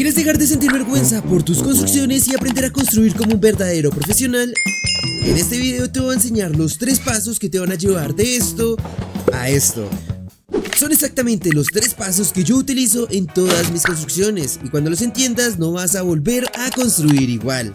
¿Quieres dejar de sentir vergüenza por tus construcciones y aprender a construir como un verdadero profesional? En este video te voy a enseñar los 3 pasos que te van a llevar de esto a esto. Son exactamente los 3 pasos que yo utilizo en todas mis construcciones y cuando los entiendas no vas a volver a construir igual.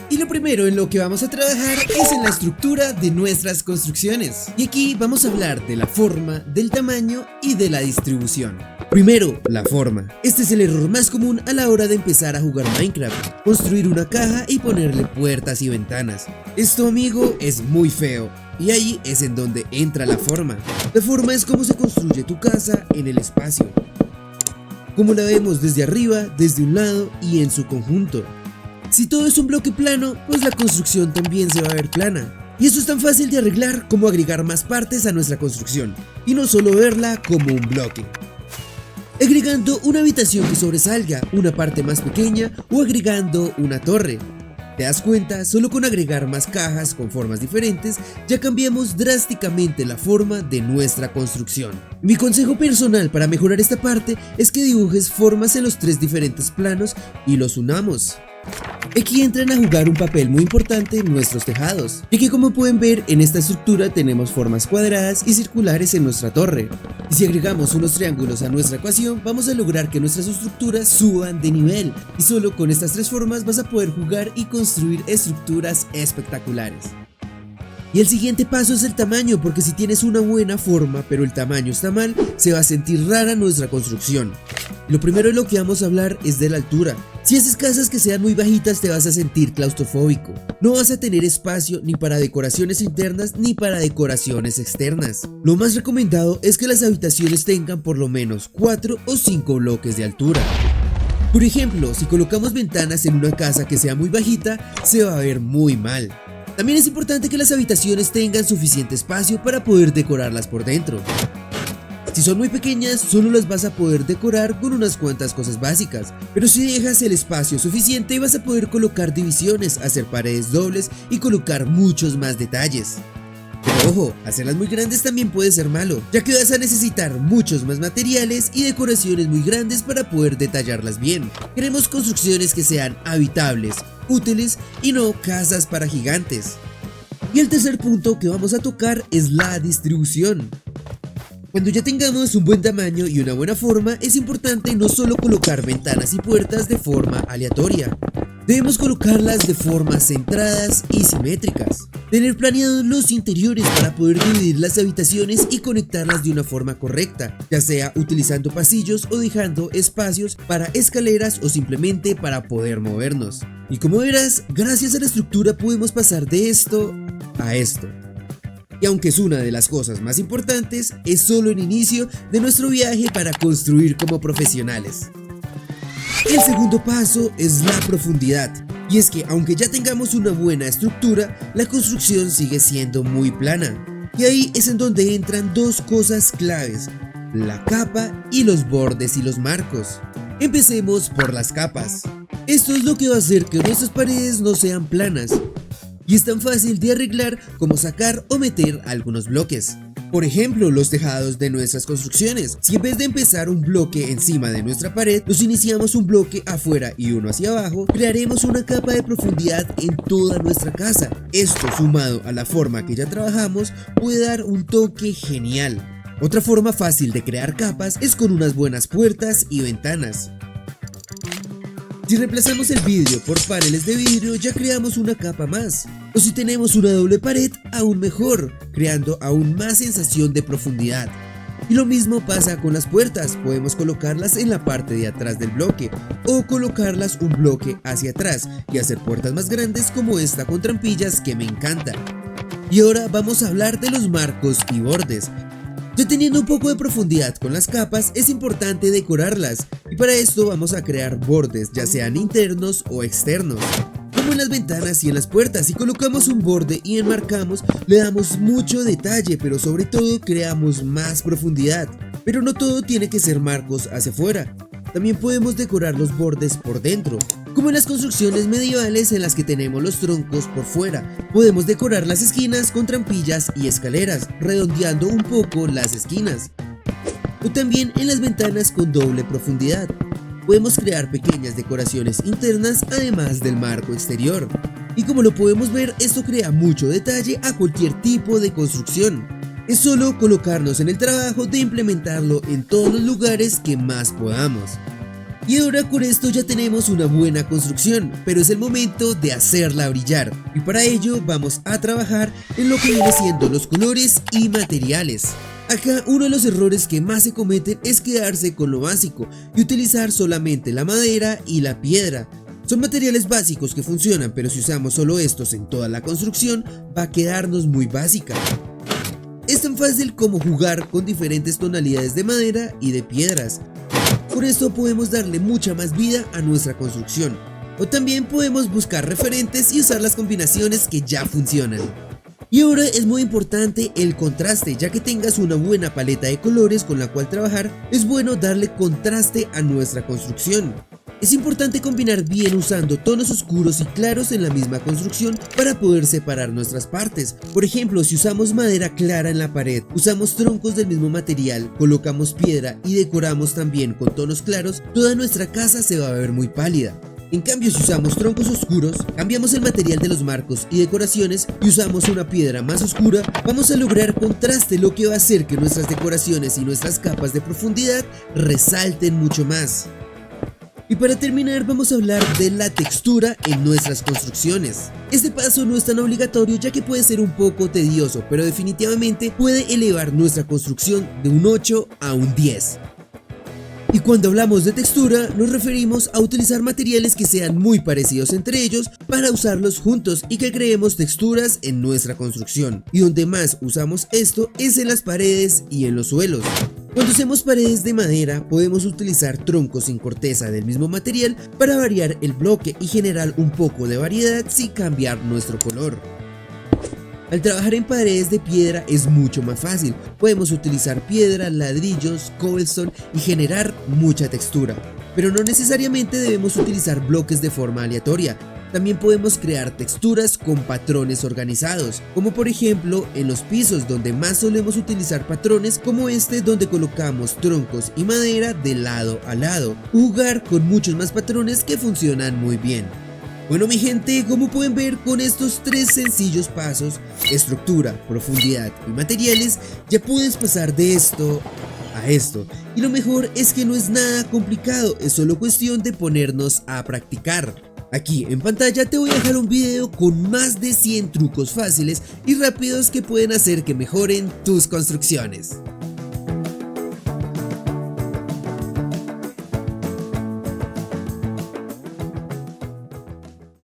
Y lo primero en lo que vamos a trabajar es en la estructura de nuestras construcciones. Y aquí vamos a hablar de la forma, del tamaño y de la distribución. Primero, la forma. Este es el error más común a la hora de empezar a jugar Minecraft. Construir una caja y ponerle puertas y ventanas. Esto, amigo, es muy feo. Y ahí es en donde entra la forma. La forma es cómo se construye tu casa en el espacio. Como la vemos desde arriba, desde un lado y en su conjunto. Si todo es un bloque plano, pues la construcción también se va a ver plana. Y eso es tan fácil de arreglar como agregar más partes a nuestra construcción, y no solo verla como un bloque. Agregando una habitación que sobresalga, una parte más pequeña o agregando una torre. ¿Te das cuenta? Solo con agregar más cajas con formas diferentes, ya cambiamos drásticamente la forma de nuestra construcción. Mi consejo personal para mejorar esta parte es que dibujes formas en los 3 diferentes planos y los unamos. Aquí entran a jugar un papel muy importante nuestros tejados, y que como pueden ver en esta estructura tenemos formas cuadradas y circulares en nuestra torre. Y si agregamos unos triángulos a nuestra ecuación vamos a lograr que nuestras estructuras suban de nivel, y solo con estas 3 formas vas a poder jugar y construir estructuras espectaculares. Y el siguiente paso es el tamaño, porque si tienes una buena forma pero el tamaño está mal, se va a sentir rara nuestra construcción. Lo primero de lo que vamos a hablar es de la altura. Si haces casas que sean muy bajitas te vas a sentir claustrofóbico. No vas a tener espacio ni para decoraciones internas ni para decoraciones externas. Lo más recomendado es que las habitaciones tengan por lo menos 4 o 5 bloques de altura. Por ejemplo, si colocamos ventanas en una casa que sea muy bajita, se va a ver muy mal. También es importante que las habitaciones tengan suficiente espacio para poder decorarlas por dentro. Si son muy pequeñas, solo las vas a poder decorar con unas cuantas cosas básicas, pero si dejas el espacio suficiente vas a poder colocar divisiones, hacer paredes dobles y colocar muchos más detalles. Pero ojo, hacerlas muy grandes también puede ser malo, ya que vas a necesitar muchos más materiales y decoraciones muy grandes para poder detallarlas bien. Queremos construcciones que sean habitables, útiles y no casas para gigantes. Y el tercer punto que vamos a tocar es la distribución. Cuando ya tengamos un buen tamaño y una buena forma, es importante no solo colocar ventanas y puertas de forma aleatoria. Debemos colocarlas de formas centradas y simétricas. Tener planeados los interiores para poder dividir las habitaciones y conectarlas de una forma correcta, ya sea utilizando pasillos o dejando espacios para escaleras o simplemente para poder movernos. Y como verás, gracias a la estructura podemos pasar de esto a esto. Y aunque es una de las cosas más importantes, es solo el inicio de nuestro viaje para construir como profesionales. El segundo paso es la profundidad, y es que aunque ya tengamos una buena estructura, la construcción sigue siendo muy plana. Y ahí es en donde entran 2 cosas claves, la capa y los bordes y los marcos. Empecemos por las capas. Esto es lo que va a hacer que nuestras paredes no sean planas. Y es tan fácil de arreglar como sacar o meter algunos bloques. Por ejemplo, los tejados de nuestras construcciones. Si en vez de empezar un bloque encima de nuestra pared, nos iniciamos un bloque afuera y uno hacia abajo, crearemos una capa de profundidad en toda nuestra casa. Esto, sumado a la forma que ya trabajamos, puede dar un toque genial. Otra forma fácil de crear capas es con unas buenas puertas y ventanas. Si reemplazamos el vidrio por paneles de vidrio, ya creamos una capa más. O si tenemos una doble pared, aún mejor, creando aún más sensación de profundidad. Y lo mismo pasa con las puertas, podemos colocarlas en la parte de atrás del bloque, o colocarlas un bloque hacia atrás y hacer puertas más grandes como esta con trampillas que me encanta. Y ahora vamos a hablar de los marcos y bordes. Ya teniendo un poco de profundidad con las capas, es importante decorarlas, y para esto vamos a crear bordes, ya sean internos o externos. Como en las ventanas y en las puertas, si colocamos un borde y enmarcamos, le damos mucho detalle, pero sobre todo creamos más profundidad. Pero no todo tiene que ser marcos hacia afuera, también podemos decorar los bordes por dentro. Como en las construcciones medievales en las que tenemos los troncos por fuera, podemos decorar las esquinas con trampillas y escaleras, redondeando un poco las esquinas. O también en las ventanas con doble profundidad. podemos crear pequeñas decoraciones internas además del marco exterior. Y como lo podemos ver, esto crea mucho detalle a cualquier tipo de construcción. Es solo colocarnos en el trabajo de implementarlo en todos los lugares que más podamos. Y ahora con esto ya tenemos una buena construcción, pero es el momento de hacerla brillar. Y para ello vamos a trabajar en lo que viene siendo los colores y materiales. Acá uno de los errores que más se cometen es quedarse con lo básico y utilizar solamente la madera y la piedra. Son materiales básicos que funcionan, pero si usamos solo estos en toda la construcción va a quedarnos muy básica. Es tan fácil como jugar con diferentes tonalidades de madera y de piedras. Por esto podemos darle mucha más vida a nuestra construcción. O también podemos buscar referentes y usar las combinaciones que ya funcionan. Y ahora es muy importante el contraste, ya que tengas una buena paleta de colores con la cual trabajar, es bueno darle contraste a nuestra construcción. Es importante combinar bien usando tonos oscuros y claros en la misma construcción para poder separar nuestras partes. Por ejemplo, si usamos madera clara en la pared, usamos troncos del mismo material, colocamos piedra y decoramos también con tonos claros, toda nuestra casa se va a ver muy pálida. En cambio, si usamos troncos oscuros, cambiamos el material de los marcos y decoraciones y usamos una piedra más oscura, vamos a lograr contraste, lo que va a hacer que nuestras decoraciones y nuestras capas de profundidad resalten mucho más. Y para terminar vamos a hablar de la textura en nuestras construcciones. Este paso no es tan obligatorio ya que puede ser un poco tedioso, pero definitivamente puede elevar nuestra construcción de un 8 a un 10. Y cuando hablamos de textura nos referimos a utilizar materiales que sean muy parecidos entre ellos para usarlos juntos y que creemos texturas en nuestra construcción. Y donde más usamos esto es en las paredes y en los suelos. Cuando hacemos paredes de madera podemos utilizar troncos sin corteza del mismo material para variar el bloque y generar un poco de variedad sin cambiar nuestro color. Al trabajar en paredes de piedra es mucho más fácil, podemos utilizar piedra, ladrillos, cobblestone y generar mucha textura. Pero no necesariamente debemos utilizar bloques de forma aleatoria. También podemos crear texturas con patrones organizados, como por ejemplo en los pisos donde más solemos utilizar patrones como este donde colocamos troncos y madera de lado a lado, jugar con muchos más patrones que funcionan muy bien. Bueno mi gente, como pueden ver con estos tres sencillos pasos, estructura, profundidad y materiales, ya puedes pasar de esto a esto. Y lo mejor es que no es nada complicado, es solo cuestión de ponernos a practicar. Aquí en pantalla te voy a dejar un video con más de 100 trucos fáciles y rápidos que pueden hacer que mejoren tus construcciones.